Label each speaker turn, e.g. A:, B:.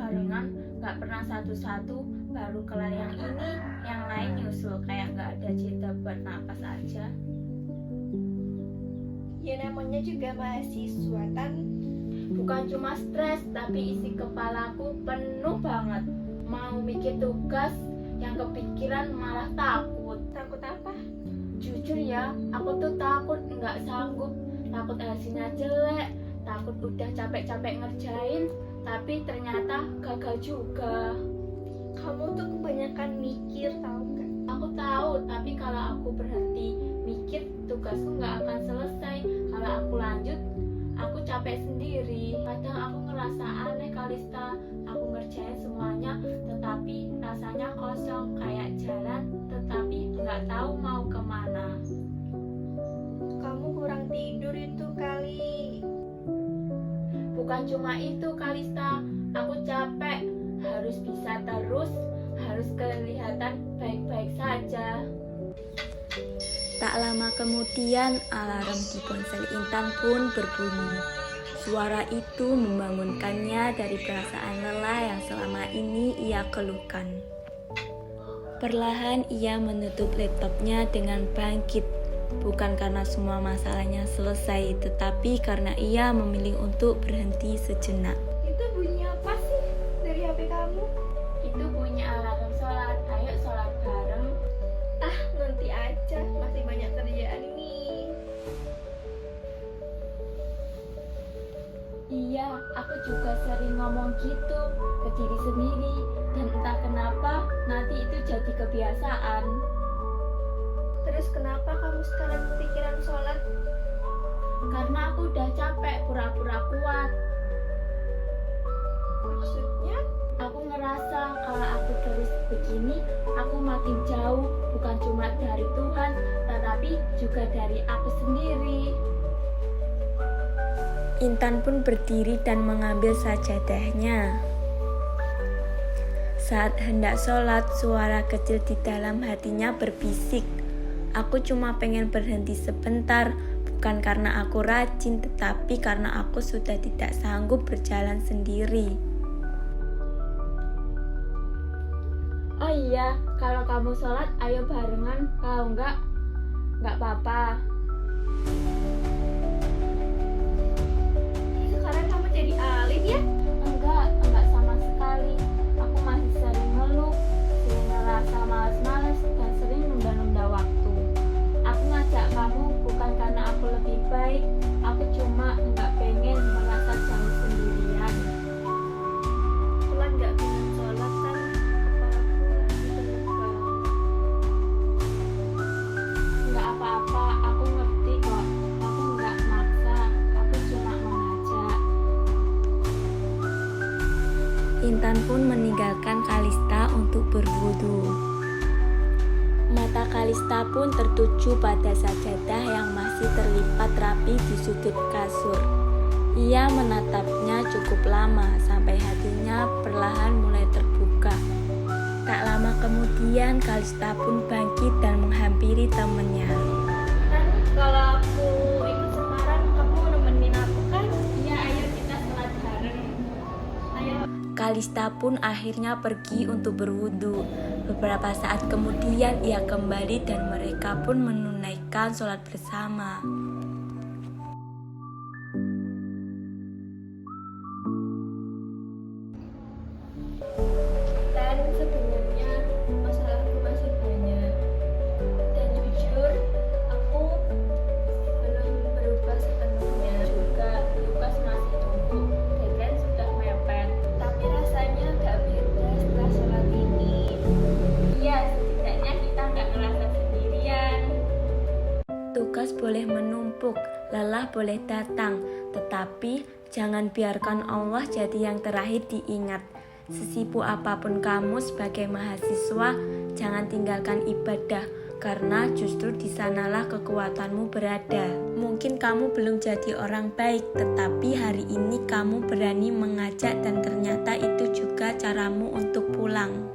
A: barengan, gak pernah satu-satu, baru kelar yang ini, yang lain nyusul, kayak gak ada jeda buat napas aja.
B: Ya namanya juga mahasiswa kan.
A: Bukan cuma stres, tapi isi kepalaku penuh banget. Mau mikir tugas, yang kepikiran malah takut.
B: Takut apa?
A: Jujur ya, aku tuh takut nggak sanggup, takut hasilnya jelek, takut udah capek-capek ngerjain, tapi ternyata gagal juga.
B: Kamu tuh kebanyakan mikir, tahu nggak?
A: Aku tahu, tapi kalau aku berhenti mikir, tugasku nggak akan selesai. Kalau aku lanjut, aku capek sendiri. Kadang aku ngerasa aneh, Kalista. Aku ngerjain semuanya, tetapi rasanya kosong, kayak jalan, tetapi nggak tahu mau kemana.
B: Kamu kurang tidur itu kali.
A: Bukan cuma itu, Kalista. Aku capek, harus bisa terus, harus kelihatan baik-baik saja.
C: Tak lama kemudian, alarm di ponsel Intan pun berbunyi. Suara itu membangunkannya dari perasaan lelah yang selama ini ia keluhkan. Perlahan ia menutup laptopnya dengan bangkit. Bukan karena semua masalahnya selesai, tetapi karena ia memilih untuk berhenti sejenak.
B: Itu bunyi apa sih dari HP kamu?
A: Itu bunyi alarm sholat. Ayo sholat bareng.
B: Ah, nanti aja, masih banyak kerjaan nih.
A: Iya, aku juga sering ngomong gitu ke diri sendiri. Dan entah kenapa, nanti itu jadi kebiasaan.
B: Terus kenapa kamu sekarang kepikiran sholat?
A: Karena aku udah capek pura-pura kuat.
B: Maksudnya?
A: Aku ngerasa kalau aku terus begini, aku makin jauh, bukan cuma dari Tuhan, tetapi juga dari aku sendiri.
C: Intan pun berdiri dan mengambil sajadahnya. Saat hendak sholat, suara kecil di dalam hatinya berbisik, "Aku cuma pengen berhenti sebentar, bukan karena aku rajin, tetapi karena aku sudah tidak sanggup berjalan sendiri."
A: Oh iya, kalau kamu sholat, ayo barengan. Kalau enggak apa-apa.
B: Sekarang kamu jadi alim ya?
A: Enggak sama sekali. Aku masih sering ngeluh, sering ngerasa malas-malas, dan sering nunda-nunda waktu. Aku ngajak kamu bukan karena aku lebih baik, aku cuma enggak pengen merasa jauh sendirian.
B: Pulang nggak pengen sholat kan? Kepalaku lagi penuh banget.
A: Enggak apa-apa, aku ngerti kok. Aku enggak maksa, aku cuma mengajak.
C: Intan pun meninggalkan Kalista untuk berwudu. Mata Kalista pun tertuju pada sajadah yang masih terlipat rapi di sudut kasur. Ia menatapnya cukup lama sampai hatinya perlahan mulai terbuka. Tak lama kemudian Kalista pun bangkit dan menghampiri temannya.
B: Kan kalau aku ikut Semarang, kamu nemenin aku kan?
A: Iya, ayo kita sholat bareng.
B: Ayo.
C: Kalista pun akhirnya pergi untuk berwudu. Beberapa saat kemudian ia kembali dan mereka pun menunaikan sholat bersama.
B: Dan sebenarnya masalahku masih banyak. Dan jujur, aku belum berubah sepenuhnya.
A: Juga tugas masih numpuk, deadline sudah mepet.
B: Tapi rasanya gak beda setelah sholat ini.
A: Iya, setidaknya kita nggak ngerasa sendirian.
C: Tugas boleh menumpuk, lelah boleh datang, tetapi jangan biarkan Allah jadi yang terakhir diingat. Sesibuk apapun kamu sebagai mahasiswa, jangan tinggalkan ibadah, karena justru di sanalah kekuatanmu berada. Mungkin kamu belum jadi orang baik, tetapi hari ini kamu berani mengajak dan ternyata itu juga caramu untuk pulang.